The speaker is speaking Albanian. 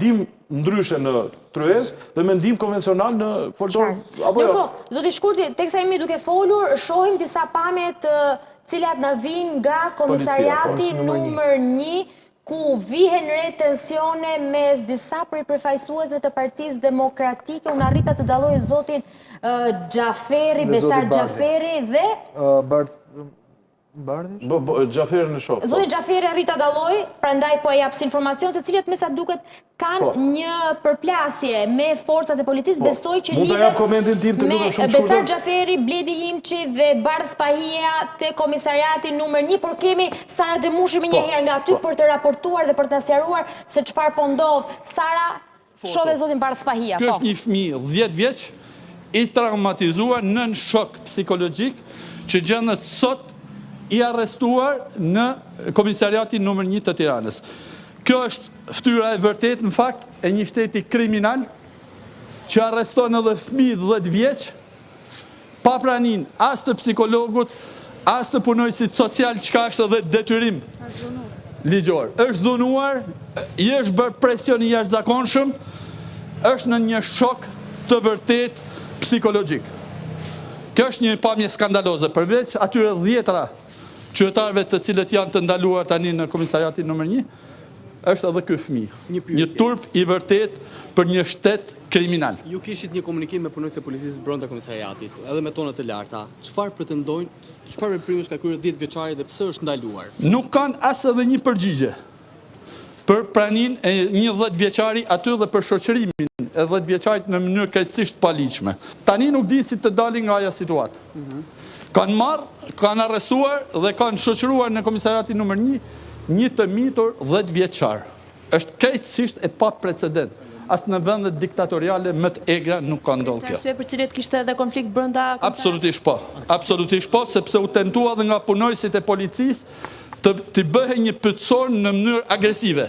mendim ndryshe në Tryezë dhe mendim konvencional në folklor apo jo? Zoti Shkurti, teksa jemi duke folur, shohim disa pamje të cilat na vijnë nga komisariati numër 1, ku vihen re tensione mes disa prej përfaqësuesve të Partisë Demokratike. Unë arrita të dalloj zotin Xhaferi, Besar Xhaferi dhe Xhaferin e shoh. Zoti Xhaferi arrita dalloj, prandaj po e japs informacion të cilat me sa duket kanë një përplasje me forcat e policisë. Besoj që mund ta jap komentin tim të lutem shumë. Besar Xhaferi, Bledi Himçi dhe Bardh Spahia te komisariati numër 1, por kemi Sara Demushi më një herë nga aty për të raportuar dhe për të sqaruar se çfarë po ndodh. Sara, shove zotin Bardh Spahia. Ky është një fëmijë 10 vjeç i traumatizuar nën shok psikologjik që gjendet sot i arrestuar në komisariatin numër 1 të Tiranës. Kjo është ftyra e vërtet në fakt e një shteti kriminal që arreston edhe fëmijë 10 vjeç pa pranin as të psikologut, as të punojësit social, çka është edhe detyrim ligjor. Është dhunuar, i është bërë presion i jashtëzakonshëm, është në një shok të vërtet psikologjik. Kjo është një pamje skandaloze, përveç atyre 10 qytetarëve të cilët janë të ndaluar tani në komisariatin numër 1, është edhe ky fëmijë. Një turp i vërtet për një shtet kriminal. Ju kishit një komunikim me punojësit e policisë brenda komisariatit, edhe me tona të larta. Çfarë pretendojnë, çfarë veprimesh ka kryer 10 vjeçari dhe pse është ndaluar? Nuk kanë as edhe një përgjigje për praninë e një 10 vjeçari aty dhe për shoqërimin e 10 vjeçarit në mënyrë krejtësisht paligjshme. Tani nuk di si të dalin nga ajo situatë. Kanë marrë, kanë arrestuar dhe kanë shoqëruar në komisariatin numër 1 një të mitur 10 vjeçar. Është krejtësisht e pa precedent. As në vendet diktatoriale më të egra nuk ka ndodhur kjo. Arsye për cilët kishte edhe konflikt brenda Absolutisht po. Absolutisht po, sepse u tentua dhe nga punojësit e policisë të bëhe një pyetësor në mënyrë agresive.